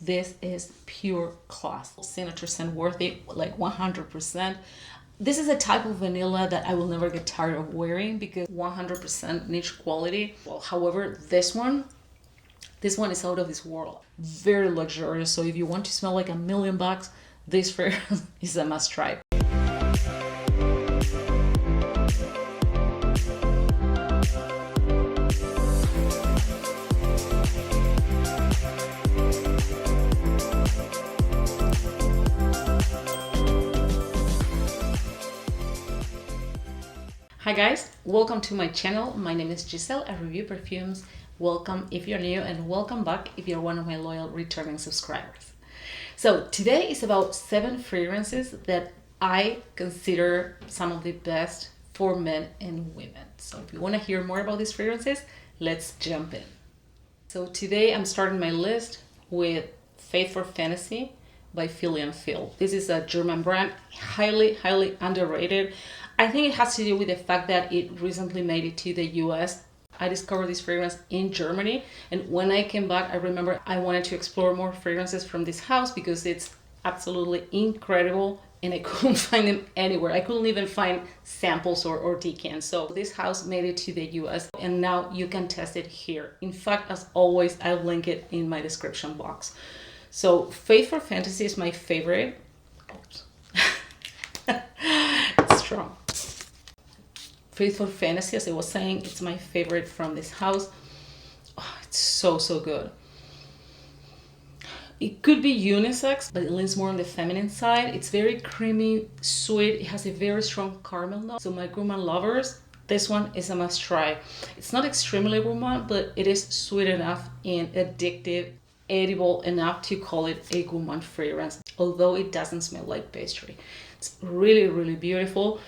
This is pure class. Signature scent worthy, like 100%. This is a type of vanilla that I will never get tired of wearing because 100% niche quality. Well, however, this one is out of this world. Very luxurious. So if you want to smell like $1,000,000, this fragrance is a must try. Hi guys, welcome to my channel. My name is Giselle. I review perfumes. Welcome if you're new and welcome back if you're one of my loyal returning subscribers. So today is about 7 fragrances that I consider some of the best for men and women. So if you want to hear more about these fragrances, let's jump in. So today I'm starting my list with 𝗕𝗲𝗄 by 𝗕𝗲𝗄. This is a German brand, highly underrated. I think it has to do with the fact that it recently made it to the US. I discovered this fragrance in Germany, and when I came back, I remember I wanted to explore more fragrances from this house because it's absolutely incredible and I couldn't find them anywhere. I couldn't even find samples or decants. So this house made it to the US and now you can test it here. In fact, as always, I'll link it in my description box. So 𝗕𝗲𝗄 is my favorite. Oops. It's strong. 𝗕𝗲𝗄, as I was saying, it's my favorite from this house. Oh, it's so good. It could be unisex, but it leans more on the feminine side. It's very creamy, sweet. It has a very strong caramel note. So my gourmand lovers, this one is a must try. It's not extremely gourmand, but it is sweet enough and addictive, edible enough to call it a gourmand fragrance, although it doesn't smell like pastry. It's really beautiful.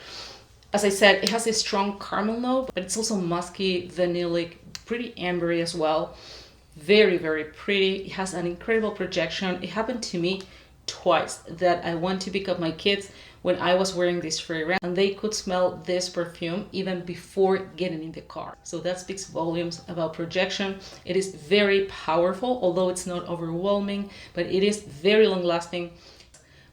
As I said, it has a strong caramel note, but it's also musky, vanillic, pretty ambery as well. Very pretty. It has an incredible projection. It happened to me twice that I went to pick up my kids when I was wearing this fragrance and they could smell this perfume even before getting in the car. So that speaks volumes about projection. It is very powerful, although it's not overwhelming, but it is very long lasting.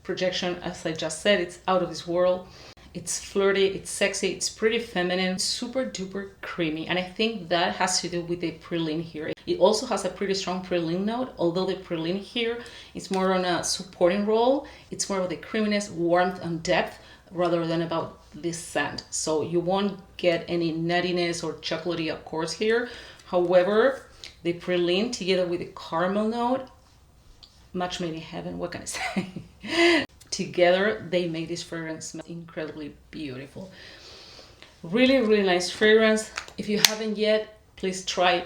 Projection, as I just said, it's out of this world. It's flirty, it's sexy, it's pretty feminine, super duper creamy. And I think that has to do with the praline here. It also has a pretty strong praline note, although the praline here is more on a supporting role. It's more of the creaminess, warmth, and depth rather than about this scent. So you won't get any nuttiness or chocolatey accords here. However, the praline together with the caramel note, match made in heaven, what can I say? Together, they make this fragrance smell incredibly beautiful. Really nice fragrance. If you haven't yet, please try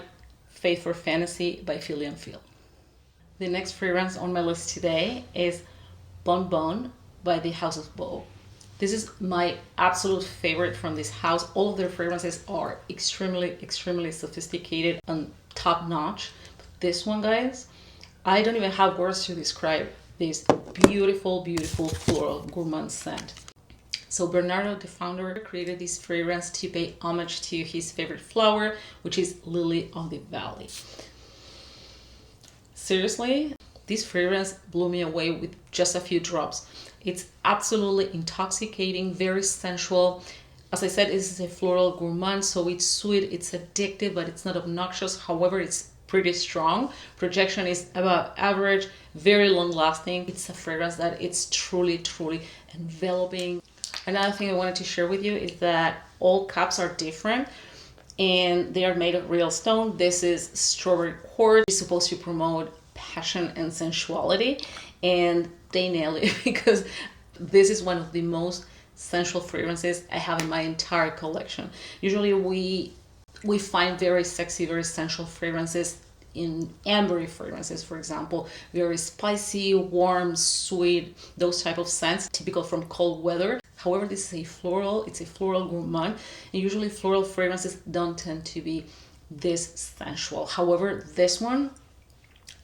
𝗕𝗲𝗄 by 𝗕𝗲𝗄. The next fragrance on my list today is Bon Bon by the House of 𝗲𝗏. This is my absolute favorite from this house. All of their fragrances are extremely sophisticated and top-notch. This one, guys, I don't even have words to describe this beautiful floral gourmand scent. So Bernardo, the founder, created this fragrance to pay homage to his favorite flower, which is lily of the valley. Seriously, this fragrance blew me away with just a few drops. It's absolutely intoxicating, very sensual. As I said, this is a floral gourmand, so it's sweet, it's addictive, but it's not obnoxious. However, it's pretty strong. Projection is about average, very long lasting. It's a fragrance that it's truly enveloping. Another thing I wanted to share with you is that all cups are different and they are made of real stone. This is strawberry quartz. It's supposed to promote passion and sensuality, and they nail it because this is one of the most sensual fragrances I have in my entire collection. Usually we find very sexy, very sensual fragrances in ambery fragrances, for example, very spicy, warm, sweet, those type of scents, typical from cold weather. However, this is it's a floral gourmand, and usually floral fragrances don't tend to be this sensual. However, this one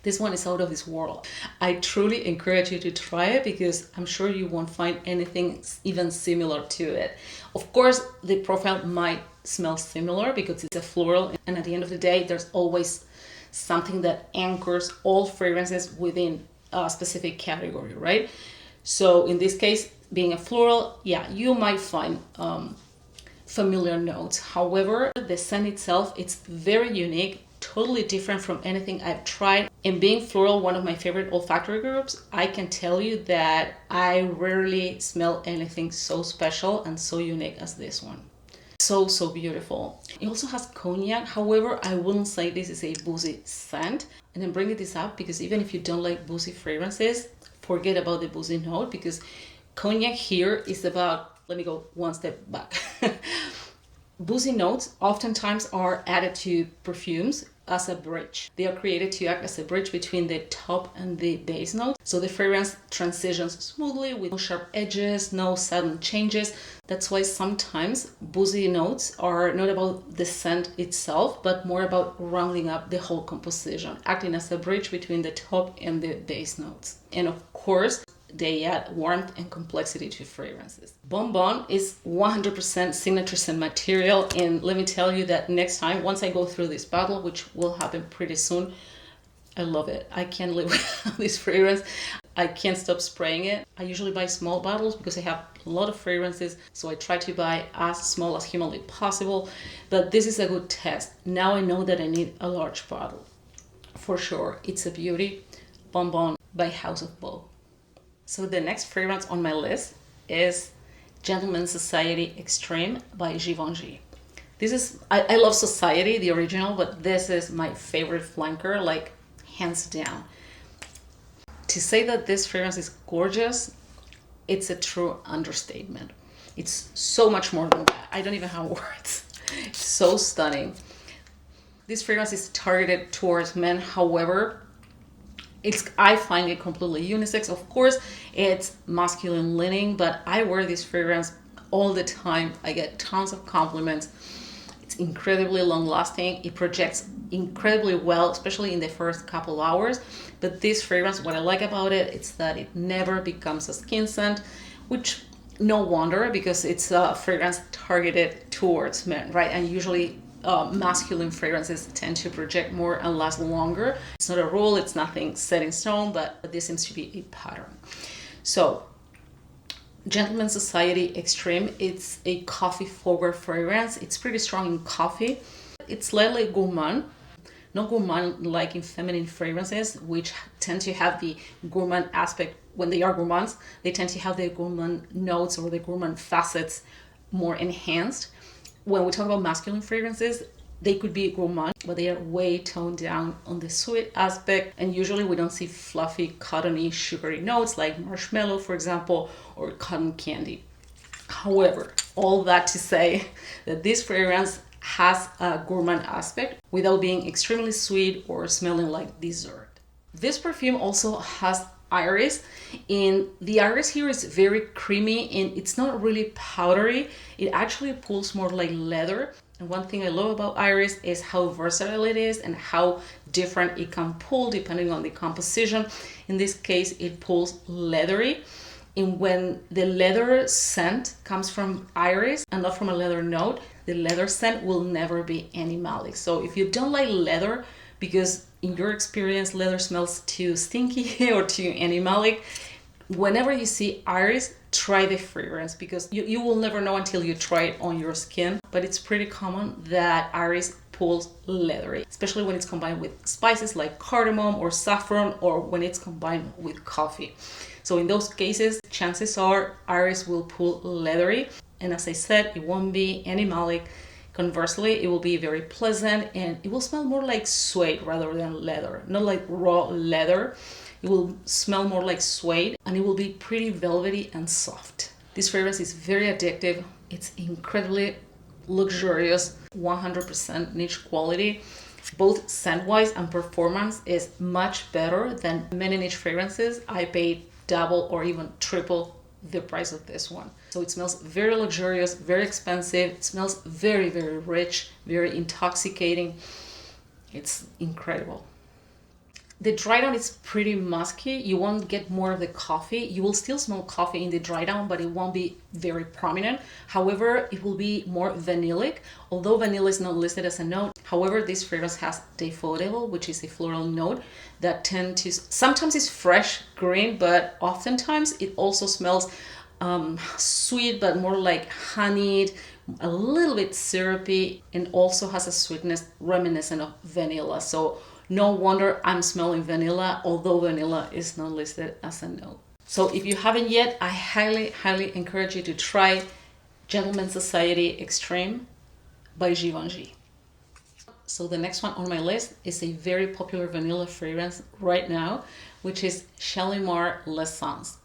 is out of this world. I truly encourage you to try it because I'm sure you won't find anything even similar to it. Of course, the profile might smell similar because it's a floral, and at the end of the day, there's always something that anchors all fragrances within a specific category, right? So in this case, being a floral, yeah, you might find familiar notes. However, the scent itself, it's very unique, totally different from anything I've tried. And being floral, one of my favorite olfactory groups, I can tell you that I rarely smell anything so special and so unique as this one. So beautiful. It also has cognac. However, I wouldn't say this is a boozy scent. And I'm bringing this up because even if you don't like boozy fragrances, forget about the boozy note, because cognac here is about, let me go one step back. Boozy notes oftentimes are added to perfumes as a bridge. They are created to act as a bridge between the top and the base note. So the fragrance transitions smoothly with no sharp edges, no sudden changes. That's why sometimes boozy notes are not about the scent itself, but more about rounding up the whole composition, acting as a bridge between the top and the base notes. And of course, they add warmth and complexity to fragrances. Bonbon is 100% signature scent material, and let me tell you that next time, once I go through this bottle, which will happen pretty soon, I love it. I can't live without this fragrance. I can't stop spraying it. I usually buy small bottles because I have a lot of fragrances, so I try to buy as small as humanly possible, but this is a good test. Now I know that I need a large bottle. For sure, it's a beauty. Bonbon by House of Beau. So the next fragrance on my list is Gentleman's Society Extreme by Givenchy. This is, I love Society, the original, but this is my favorite flanker, like hands down. To say that this fragrance is gorgeous, it's a true understatement. It's so much more than that. I don't even have words. It's so stunning. This fragrance is targeted towards men, however, I find it completely unisex. Of course, it's masculine leaning, but I wear this fragrance all the time. I get tons of compliments. It's incredibly long lasting. It projects incredibly well, especially in the first couple hours. But this fragrance, what I like about it, is that it never becomes a skin scent, which no wonder, because it's a fragrance targeted towards men, right? And usually masculine fragrances tend to project more and last longer. It's not a rule, it's nothing set in stone, but this seems to be a pattern. So, Gentleman's Society Extreme, it's a coffee forward fragrance. It's pretty strong in coffee. It's slightly gourmand, not gourmand like in feminine fragrances, which tend to have the gourmand aspect. When they are gourmands, they tend to have the gourmand notes or the gourmand facets more enhanced. When we talk about masculine fragrances, they could be gourmand, but they are way toned down on the sweet aspect. And usually we don't see fluffy, cottony, sugary notes like marshmallow, for example, or cotton candy. However, all that to say that this fragrance has a gourmand aspect without being extremely sweet or smelling like dessert. This perfume also has iris, and the iris here is very creamy and it's not really powdery. It actually pulls more like leather. And one thing I love about iris is how versatile it is and how different it can pull depending on the composition. In this case, it pulls leathery. And when the leather scent comes from iris and not from a leather note, the leather scent will never be animalic. So if you don't like leather, because in your experience leather smells too stinky or too animalic, whenever you see iris, try the fragrance, because you will never know until you try it on your skin. But it's pretty common that iris pulls leathery, especially when it's combined with spices like cardamom or saffron, or when it's combined with coffee. So in those cases, chances are iris will pull leathery. And as I said, it won't be animalic. Conversely, it will be very pleasant and it will smell more like suede rather than leather, not like raw leather. It will smell more like suede and it will be pretty velvety and soft. This fragrance is very addictive. It's incredibly luxurious, 100% niche quality. Both scent-wise and performance is much better than many niche fragrances. I paid double or even triple the price of this one. So it smells very luxurious, very expensive. It smells very, very rich, very intoxicating. It's incredible. The dry down is pretty musky. You won't get more of the coffee. You will still smell coffee in the dry down, but it won't be very prominent. However, it will be more vanillic, although vanilla is not listed as a note. However, this fragrance has 𝗕𝗲𝗪𝗍𝗪, which is a floral note that tends to, sometimes it's fresh green, but oftentimes it also smells sweet, but more like honeyed, a little bit syrupy, and also has a sweetness reminiscent of vanilla. So no wonder I'm smelling vanilla, although vanilla is not listed as a note. So if you haven't yet, I highly encourage you to try Gentleman's Society Extreme by Givenchy. So the next one on my list is a very popular vanilla fragrance right now, which is Shalimar L'Essence.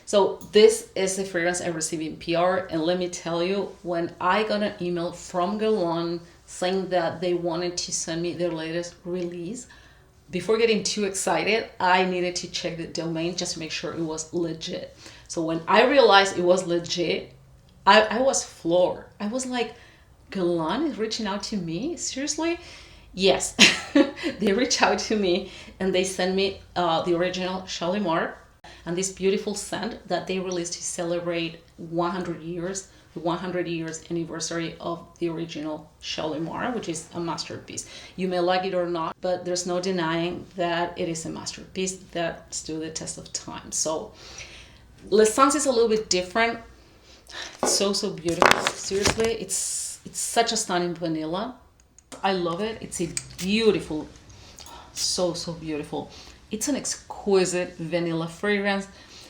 So this is a fragrance I received in PR, and let me tell you, when I got an email from Cologne saying that they wanted to send me their latest release, before getting too excited, I needed to check the domain just to make sure it was legit. So when I realized it was legit, I was floored. I was like, Cologne is reaching out to me? Seriously? Yes, they reached out to me and they sent me the original Shalimar and this beautiful scent that they released to celebrate 100 years, the 100 years anniversary of the original Shalimar, which is a masterpiece. You may like it or not, but there's no denying that it is a masterpiece that stood the test of time. So L'Essence is a little bit different. It's so beautiful. Seriously, it's such a stunning vanilla. I love it. It's a beautiful, so beautiful. It's an exquisite vanilla fragrance.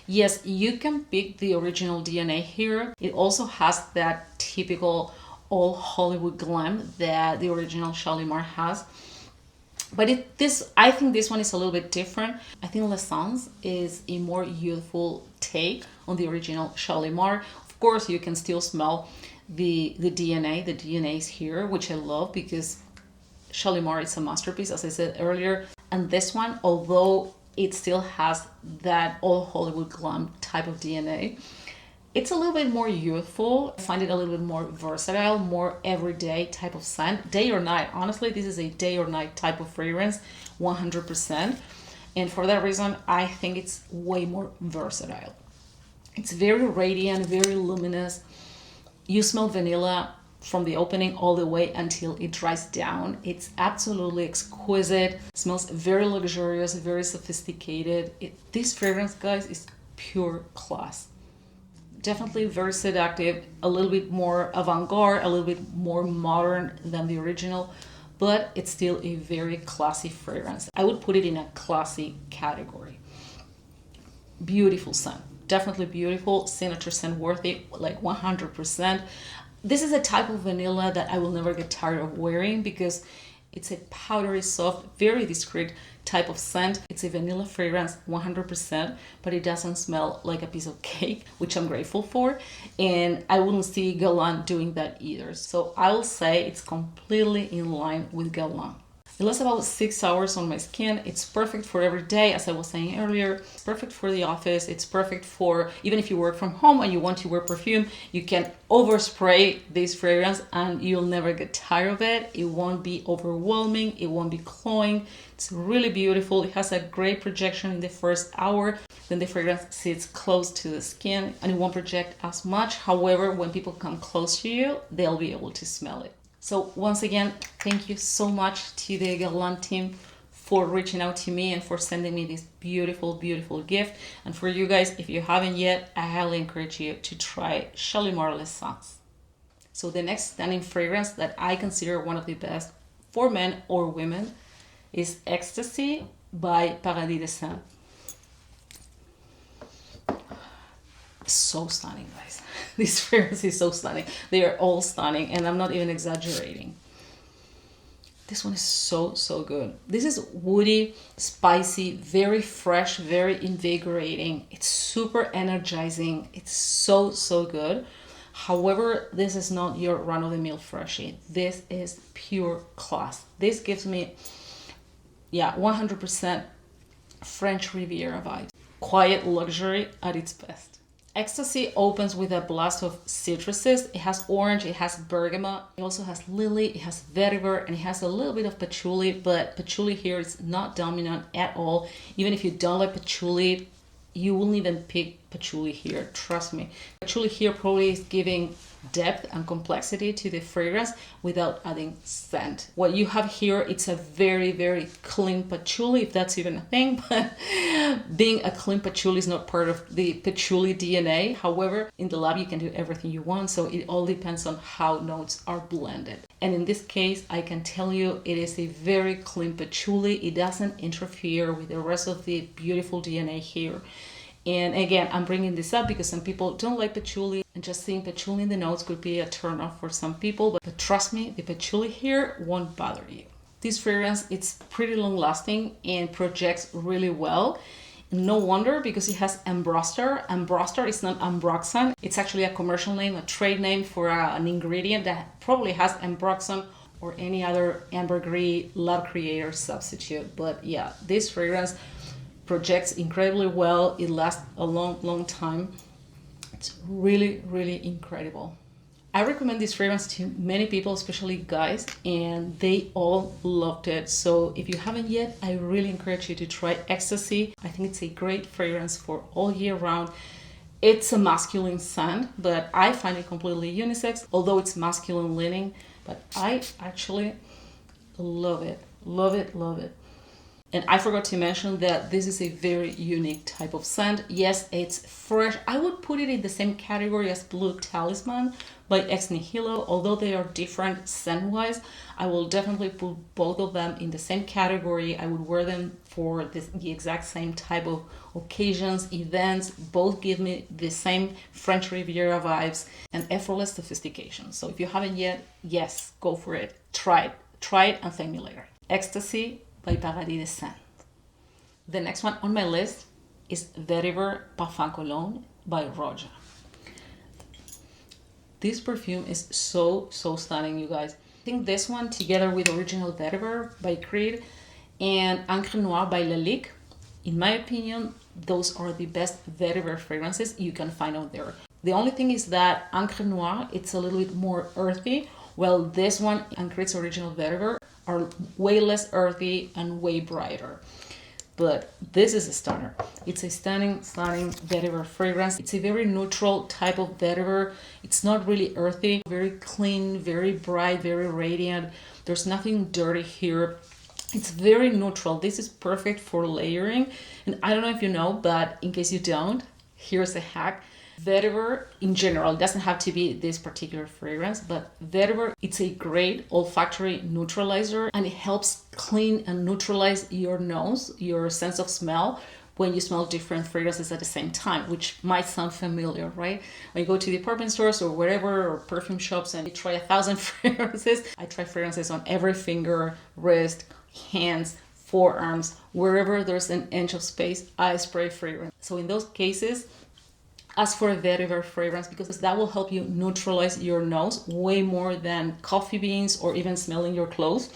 Yes, you can pick the original DNA here. It also has that typical old Hollywood glam that the original Shalimar has. But I think this one is a little bit different. I think L'Essence is a more youthful take on the original Shalimar. Of course, you can still smell the DNA. The DNA is here, which I love because Shalimar is a masterpiece, as I said earlier. And this one, although it still has that old Hollywood glam type of DNA, it's a little bit more youthful. I find it a little bit more versatile, more everyday type of scent. Day or night. Honestly, this is a day or night type of fragrance, 100%. And for that reason, I think it's way more versatile. It's very radiant, very luminous. You smell vanilla from the opening all the way until it dries down. It's absolutely exquisite. It smells very luxurious, very sophisticated. This fragrance, guys, is pure class. Definitely very seductive, a little bit more avant-garde, a little bit more modern than the original, but it's still a very classy fragrance. I would put it in a classy category. Beautiful scent, definitely beautiful, signature scent worthy, like 100%. This is a type of vanilla that I will never get tired of wearing because it's a powdery, soft, very discreet type of scent. It's a vanilla fragrance, 100%, but it doesn't smell like a piece of cake, which I'm grateful for. And I wouldn't see Cologne doing that either. So I will say it's completely in line with Cologne. It lasts about 6 hours on my skin. It's perfect for every day, as I was saying earlier. It's perfect for the office. It's perfect for, even if you work from home and you want to wear perfume, you can overspray this fragrance and you'll never get tired of it. It won't be overwhelming. It won't be cloying. It's really beautiful. It has a great projection in the first hour. Then the fragrance sits close to the skin and it won't project as much. However, when people come close to you, they'll be able to smell it. So once again, thank you so much to the Cologne team for reaching out to me and for sending me this beautiful gift. And for you guys, if you haven't yet, I highly encourage you to try Shalimar L'Essence. So the next stunning fragrance that I consider one of the best for men or women is Ecstasy by Paradis des Saints. So stunning, guys. This fragrance is so stunning. They are all stunning, and I'm not even exaggerating. This one is so good. This is woody, spicy, very fresh, very invigorating. It's super energizing. It's so good. However, this is not your run-of-the-mill freshie. This is pure class. This gives me, 100% French Riviera vibes. Quiet luxury at its best. Ecstasy opens with a blast of citruses. It has orange, it has bergamot, it also has lily, it has vetiver, and it has a little bit of patchouli, but patchouli here is not dominant at all. Even if you don't like patchouli, you won't even pick patchouli here, trust me. Patchouli here probably is giving depth and complexity to the fragrance without adding scent. What you have here, it's a very, very clean patchouli, if that's even a thing, but being a clean patchouli is not part of the patchouli DNA. However, in the lab you can do everything you want, so it all depends on how notes are blended. And in this case, I can tell you it is a very clean patchouli. It doesn't interfere with the rest of the beautiful DNA here. And again, I'm bringing this up because some people don't like patchouli, and just seeing patchouli in the notes could be a turn off for some people, but trust me, the patchouli here won't bother you. This fragrance, it's pretty long lasting and projects really well. No wonder, because it has Ambroster. Ambroster is not ambroxan. It's actually a commercial name, a trade name for an ingredient that probably has ambroxan or any other ambergris lab creator substitute. But yeah, this fragrance projects incredibly well. It lasts a long time. It's really, really incredible. I recommend this fragrance to many people, especially guys, and they all loved it. So if you haven't yet, I really encourage you to try Ecstasy. I think it's a great fragrance for all year round. It's a masculine scent, but I find it completely unisex, although it's masculine leaning, but I actually love it. Love it, love it. And I forgot to mention that this is a very unique type of scent. Yes, it's fresh. I would put it in the same category as Blue Talisman by Ex Nihilo. Although they are different scent-wise, I will definitely put both of them in the same category. I would wear them for the exact same type of occasions, events. Both give me the same French Riviera vibes and effortless sophistication. So if you haven't yet, yes, go for it. Try it. Try it and thank me later. Ecstasy by Paradis de Scent. The next one on my list is Vetiver Parfum Cologne by Roja. This perfume is so stunning, you guys. I think this one, together with Original Vetiver by Creed and Encre Noire by Lalique, in my opinion, those are the best Vetiver fragrances you can find out there. The only thing is that Encre Noire, it's a little bit more earthy, while this one and Creed's Original Vetiver are way less earthy and way brighter. But this is a stunner. It's a stunning vetiver fragrance. It's a very neutral type of vetiver. It's not really earthy, very clean, very bright, very radiant. There's nothing dirty here. It's very neutral. This is perfect for layering. And I don't know if you know, but in case you don't, here's a hack. Vetiver in general, doesn't have to be this particular fragrance, but vetiver, it's a great olfactory neutralizer, and it helps clean and neutralize your nose, your sense of smell, when you smell different fragrances at the same time, which might sound familiar, right? When you go to department stores or wherever, or perfume shops, and you try 1,000 fragrances, I try fragrances on every finger, wrist, hands, forearms, wherever there's an inch of space, I spray fragrance. So in those cases, ask for a vetiver fragrance, because that will help you neutralize your nose way more than coffee beans or even smelling your clothes.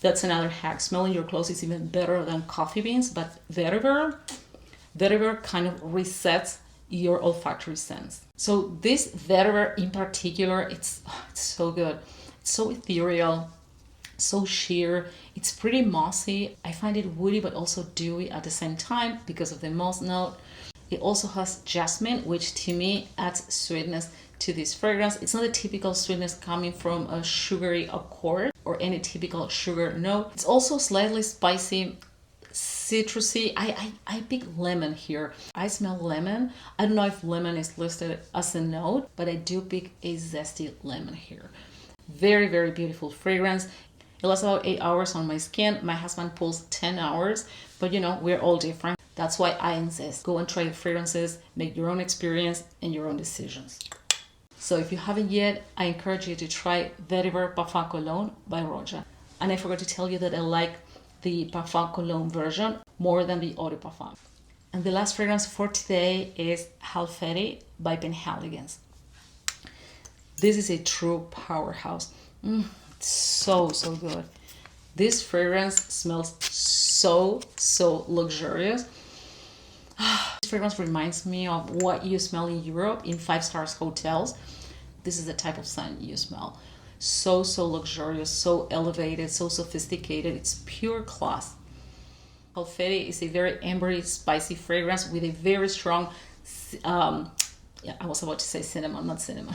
That's another hack. Smelling your clothes is even better than coffee beans, but vetiver kind of resets your olfactory sense. So this vetiver in particular, it's so good. It's so ethereal, so sheer. It's pretty mossy. I find it woody but also dewy at the same time because of the moss note. It also has jasmine, which to me adds sweetness to this fragrance. It's not a typical sweetness coming from a sugary accord or any typical sugar note. It's also slightly spicy, citrusy. I pick lemon here. I smell lemon. I don't know if lemon is listed as a note, but I do pick a zesty lemon here. Very, very beautiful fragrance. It lasts about 8 hours on my skin. My husband pulls 10 hours, but you know, we're all different. That's why I insist. Go and try the fragrances, make your own experience and your own decisions. So if you haven't yet, I encourage you to try Vetiver Parfum Cologne by Roja. And I forgot to tell you that I like the Parfum Cologne version more than the Eau de Parfum. And the last fragrance for today is Halfeti by Penhaligon's. This is a true powerhouse. It's so good. This fragrance smells so luxurious. fragrance reminds me of what you smell in Europe in 5-star hotels. This is the type of scent you smell. So luxurious, so elevated, so sophisticated. It's pure class. Halfeti is a very ambery, spicy fragrance with a very strong, I was about to say cinnamon, not cinnamon,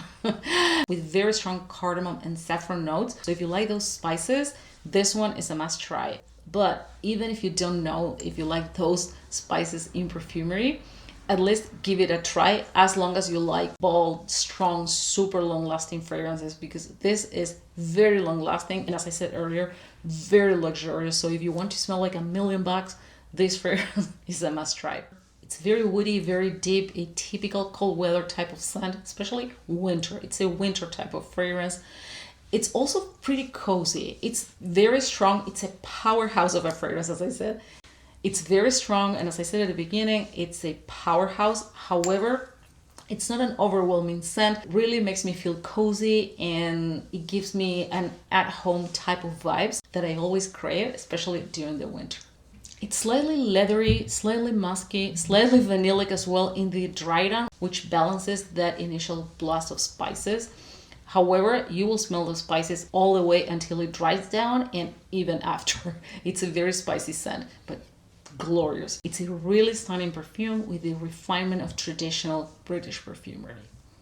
with very strong cardamom and saffron notes. So if you like those spices, this one is a must try. But even if you don't know if you like those spices in perfumery, at least give it a try, as long as you like bold, strong, super long-lasting fragrances, because this is very long-lasting, and as I said earlier, very luxurious. So if you want to smell like $1 million, this fragrance is a must-try. It's very woody, very deep, a typical cold weather type of scent, especially winter. It's a winter type of fragrance. It's also pretty cozy. It's very strong. It's a powerhouse of a fragrance, as I said. It's very strong, and as I said at the beginning, it's a powerhouse. However, it's not an overwhelming scent. It really makes me feel cozy, and it gives me an at-home type of vibes that I always crave, especially during the winter. It's slightly leathery, slightly musky, slightly vanillic as well in the dry down, which balances that initial blast of spices. However, you will smell the spices all the way until it dries down, and even after. It's a very spicy scent, but glorious. It's a really stunning perfume with the refinement of traditional British perfumery.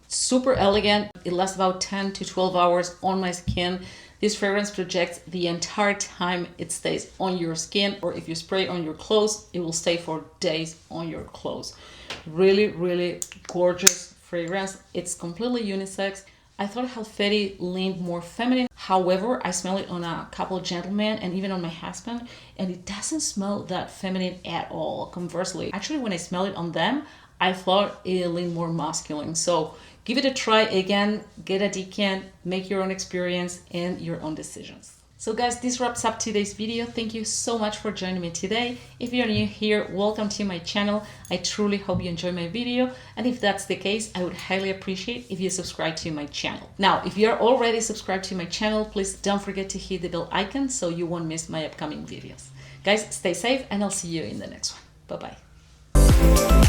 Super elegant. It lasts about 10 to 12 hours on my skin. This fragrance projects the entire time it stays on your skin, or if you spray on your clothes, it will stay for days on your clothes. Really gorgeous fragrance. It's completely unisex. I thought Halfeti leaned more feminine. However, I smell it on a couple of gentlemen and even on my husband, and it doesn't smell that feminine at all. Conversely, actually, when I smell it on them, I thought it leaned more masculine. So give it a try again, get a decant, make your own experience and your own decisions. So guys, this wraps up today's video. Thank you so much for joining me today. If you're new here, welcome to my channel. I truly hope you enjoy my video. And if that's the case, I would highly appreciate if you subscribe to my channel. Now, if you're already subscribed to my channel, please don't forget to hit the bell icon so you won't miss my upcoming videos. Guys, stay safe and I'll see you in the next one. Bye-bye.